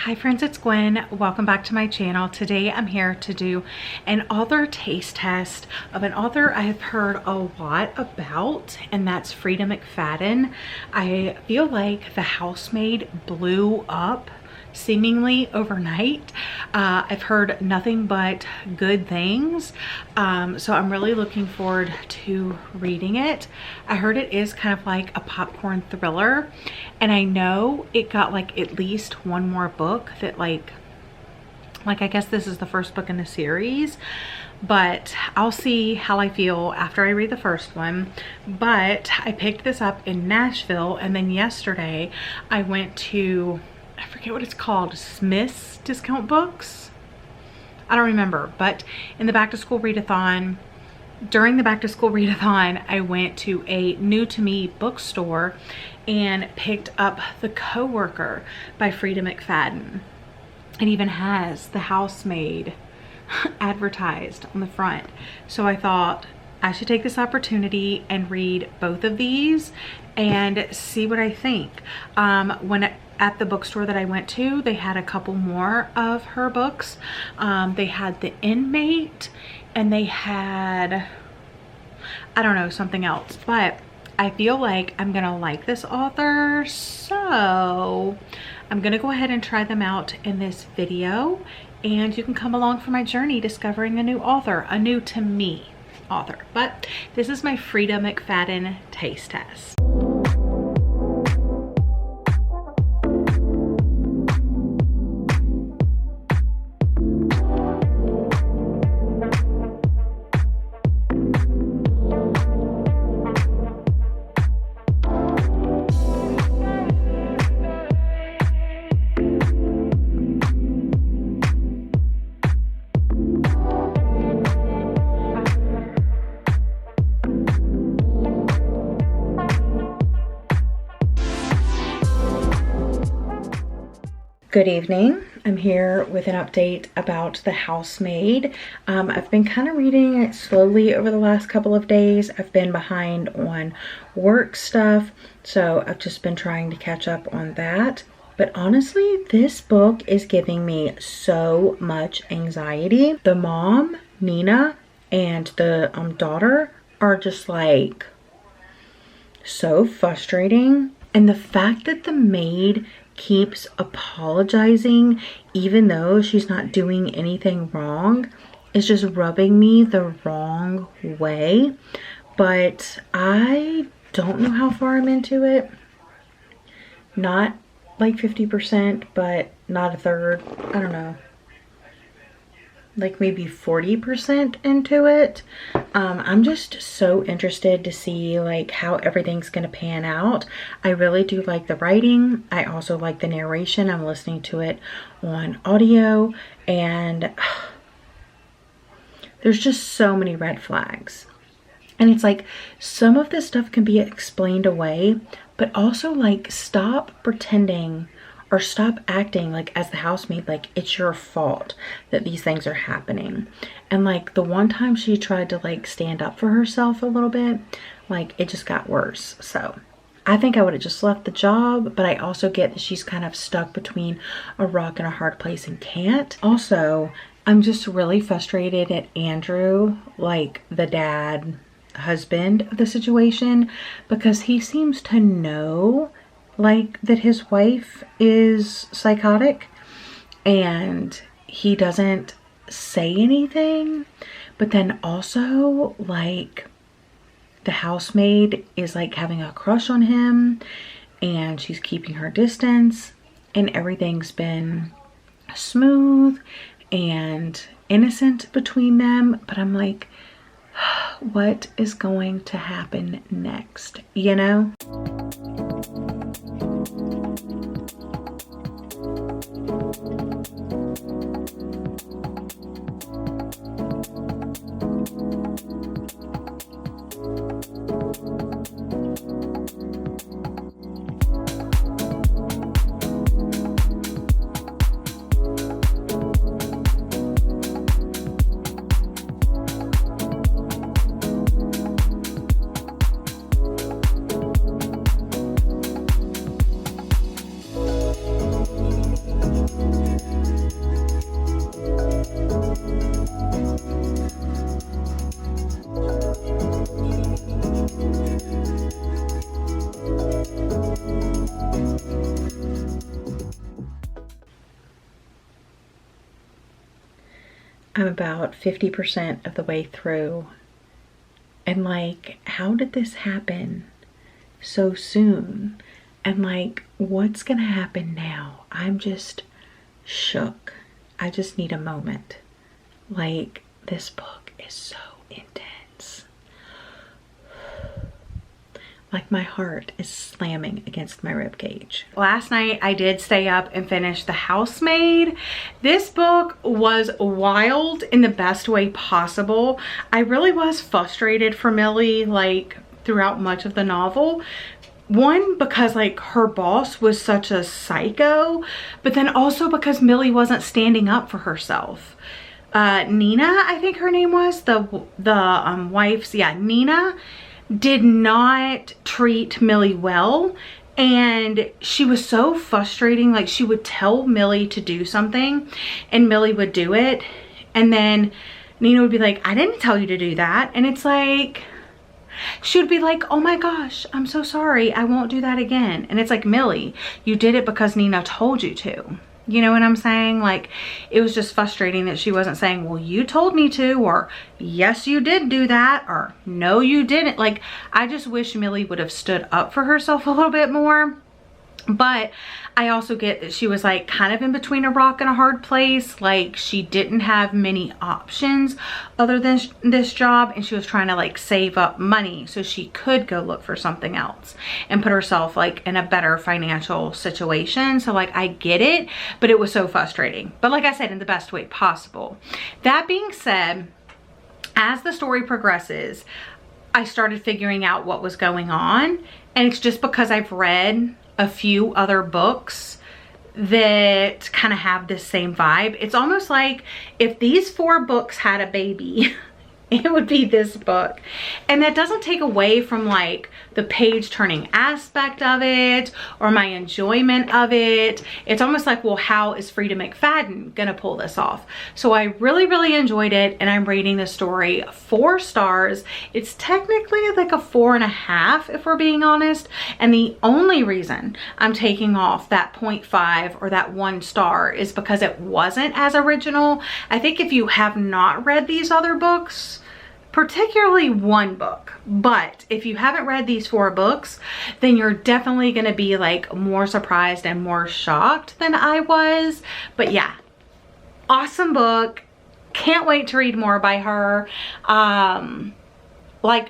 Hi friends, it's Gwen. Welcome back to my channel. Today I'm here to do an author taste test of an author I have heard a lot about, and that's Freida McFadden. I feel like The Housemaid blew up seemingly overnight. I've heard nothing but good things, so I'm really looking forward to reading it. I heard it is kind of like a popcorn thriller, and I know it got like at least one more book that like I guess this is the first book in the series, but I'll see how I feel after I read the first one. But I picked this up in Nashville, and then yesterday I went to, I forget what it's called, Smith's Discount Books? I don't remember, but in the back to school readathon, during the back to school readathon, I went to a new to me bookstore and picked up The Coworker by Freida McFadden. It even has The Housemaid advertised on the front. So I thought I should take this opportunity and read both of these and see what I think. At the bookstore that I went to, they had a couple more of her books. They had The Inmate, and they had, I don't know, something else. But I feel like I'm gonna like this author, so I'm gonna go ahead and try them out in this video, and you can come along for my journey discovering a new author, a new to me author. But this is my Freida McFadden taste test. Good evening. I'm here with an update about The Housemaid. I've been kind of reading it slowly over the last couple of days. I've been behind on work stuff, so I've just been trying to catch up on that. But honestly, this book is giving me so much anxiety. The mom, Nina, and the daughter are just like so frustrating. And the fact that the maid keeps apologizing even though she's not doing anything wrong is just rubbing me the wrong way. But I don't know how far I'm into it. Not like 50%, but not a third. I don't know, like maybe 40% into it. I'm just so interested to see like how everything's gonna pan out. I really do like the writing. I also like the narration. I'm listening to it on audio, and there's just so many red flags. And it's like some of this stuff can be explained away, but also like stop pretending or stop acting like as the housemaid like it's your fault that these things are happening. And like the one time she tried to like stand up for herself a little bit, like it just got worse. So I think I would have just left the job, but I also get that she's kind of stuck between a rock and a hard place and can't. Also, I'm just really frustrated at Andrew, like the dad husband of the situation, because he seems to know like that his wife is psychotic, and he doesn't say anything. But then also like the housemaid is like having a crush on him, and she's keeping her distance, and everything's been smooth and innocent between them. But I'm like, what is going to happen next, you know? I'm about 50% of the way through. And like, how did this happen so soon? And like, what's gonna happen now? I'm just shook. I just need a moment. Like, this book is so intense. Like, my heart is slamming against my rib cage. Last night I did stay up and finish The Housemaid. This book was wild in the best way possible. I really was frustrated for Millie like throughout much of the novel. One, because like her boss was such a psycho, but then also because Millie wasn't standing up for herself. Nina, I think her name was, the wife's, yeah, Nina did not treat Millie well, and she was so frustrating. Like, she would tell Millie to do something and Millie would do it, and then Nina would be like, I didn't tell you to do that. And it's like, she would be like, oh my gosh, I'm so sorry, I won't do that again. And it's like, Millie, you did it because Nina told you to. You know what I'm saying? Like, it was just frustrating that she wasn't saying, well, you told me to, or yes, you did do that, or no, you didn't. Like, I just wish Millie would have stood up for herself a little bit more. But I also get that she was like kind of in between a rock and a hard place. Like, she didn't have many options other than this job, and she was trying to like save up money so she could go look for something else and put herself like in a better financial situation. So like, I get it, but it was so frustrating. But like I said, in the best way possible. That being said, as the story progresses, I started figuring out what was going on, and it's just because I've read a few other books that kind of have this same vibe. It's almost like if these 4 books had a baby, it would be this book. And that doesn't take away from like the page turning aspect of it or my enjoyment of it. It's almost like, well, how is Freida McFadden gonna pull this off? So I really, really enjoyed it, and I'm rating the story 4 stars. It's technically like a 4.5 if we're being honest. And the only reason I'm taking off that 0.5 or that 1 star is because it wasn't as original. I think if you have not read these other books, particularly one book, but if you haven't read these 4 books, then you're definitely going to be like more surprised and more shocked than I was. But yeah, awesome book. Can't wait to read more by her. Like,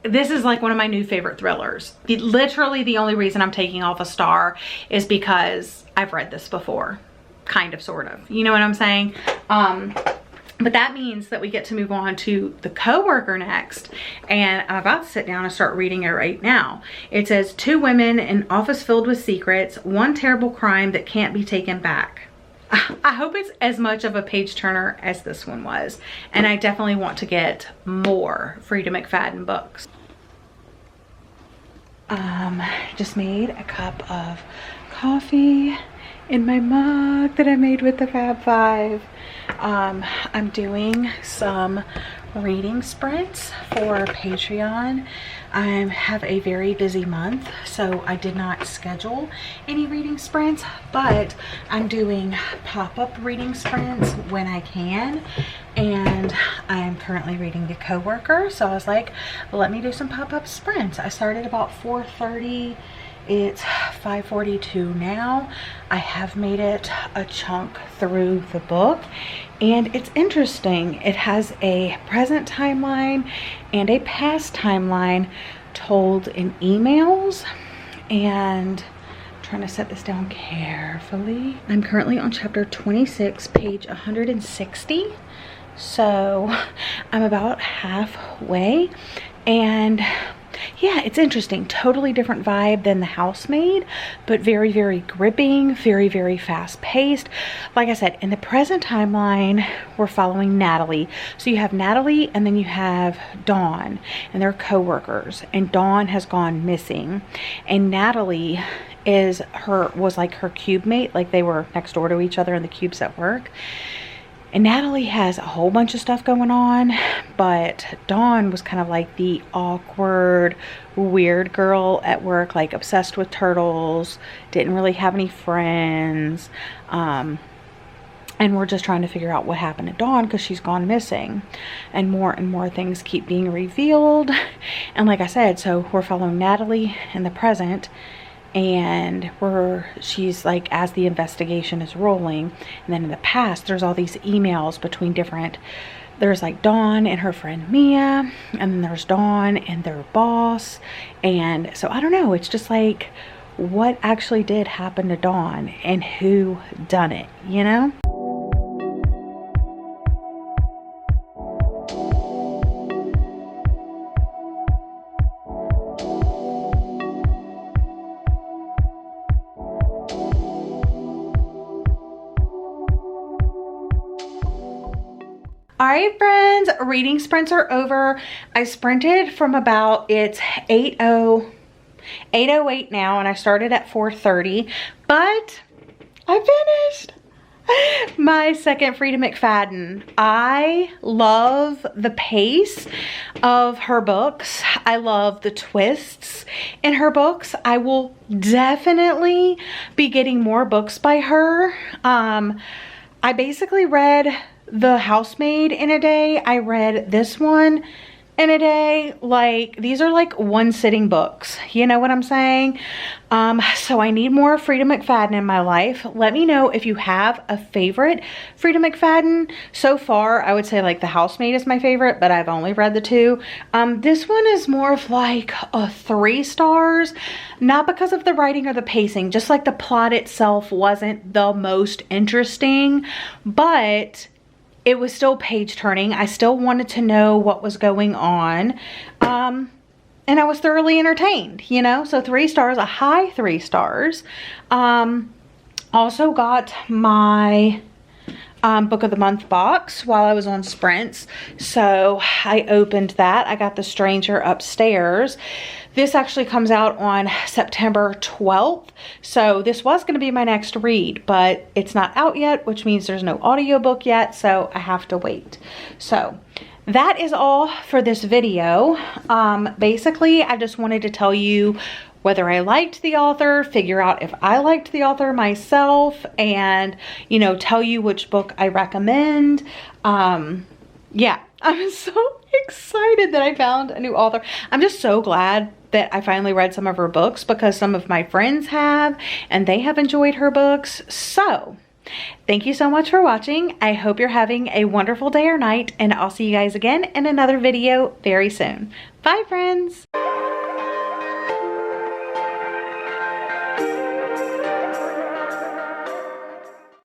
this is like one of my new favorite thrillers. Literally the only reason I'm taking off a star is because I've read this before, kind of, sort of, you know what I'm saying? But that means that we get to move on to The Coworker next. And I'm about to sit down and start reading it right now. It says, 2 women, an office filled with secrets, one terrible crime that can't be taken back. I hope it's as much of a page turner as this one was. And I definitely want to get more Freida McFadden books. Just made a cup of coffee in my mug that I made with the Fab Five. I'm doing some reading sprints for Patreon. I have a very busy month, so I did not schedule any reading sprints, but I'm doing pop-up reading sprints when I can, and I'm currently reading The Coworker, so I was like, well, let me do some pop-up sprints. I started about 4:30. It's 5:42 now. I have made it a chunk through the book, and it's interesting. It has a present timeline and a past timeline told in emails, and I'm trying to set this down carefully. I'm currently on chapter 26, page 160, so I'm about halfway. And yeah, it's interesting. Totally different vibe than The Housemaid, but very, very gripping, very, very fast paced. Like I said, in the present timeline, we're following Natalie. So you have Natalie, and then you have Dawn, and they're co-workers, and Dawn has gone missing, and Natalie was like her cube mate, like they were next door to each other in the cubes at work. And Natalie has a whole bunch of stuff going on, but Dawn was kind of like the awkward, weird girl at work, like obsessed with turtles, didn't really have any friends. And we're just trying to figure out what happened to Dawn because she's gone missing. And more things keep being revealed. And like I said, so we're following Natalie in the present. And she's like, as the investigation is rolling. And then in the past, there's all these emails between there's like Dawn and her friend Mia. And then there's Dawn and their boss. And so I don't know. It's just like, what actually did happen to Dawn and who done it, you know? All right, friends, reading sprints are over. I sprinted from it's 8:08 now, and I started at 4:30, but I finished my second Freida McFadden. I love the pace of her books. I love the twists in her books. I will definitely be getting more books by her. I basically read The Housemaid in a day. I read this one in a day. Like, these are like one sitting books, you know what I'm saying? So I need more Freida McFadden in my life. Let me know if you have a favorite Freida McFadden. So far, I would say like The Housemaid is my favorite, but I've only read the 2. This one is more of like a 3 stars, not because of the writing or the pacing, just like the plot itself wasn't the most interesting, but it was still page turning. I still wanted to know what was going on. And I was thoroughly entertained, you know? So 3 stars, a high 3 stars. Also got my book of the month box while I was on sprints. So I opened that. I got The Stranger Upstairs. This actually comes out on September 12th. So this was going to be my next read, but it's not out yet, which means there's no audiobook yet. So I have to wait. So that is all for this video. Basically, I just wanted to tell you whether I liked the author, figure out if I liked the author myself, and, you know, tell you which book I recommend. Yeah, I'm so excited that I found a new author. I'm just so glad that I finally read some of her books because some of my friends have, and they have enjoyed her books. So thank you so much for watching. I hope you're having a wonderful day or night, and I'll see you guys again in another video very soon. Bye, friends.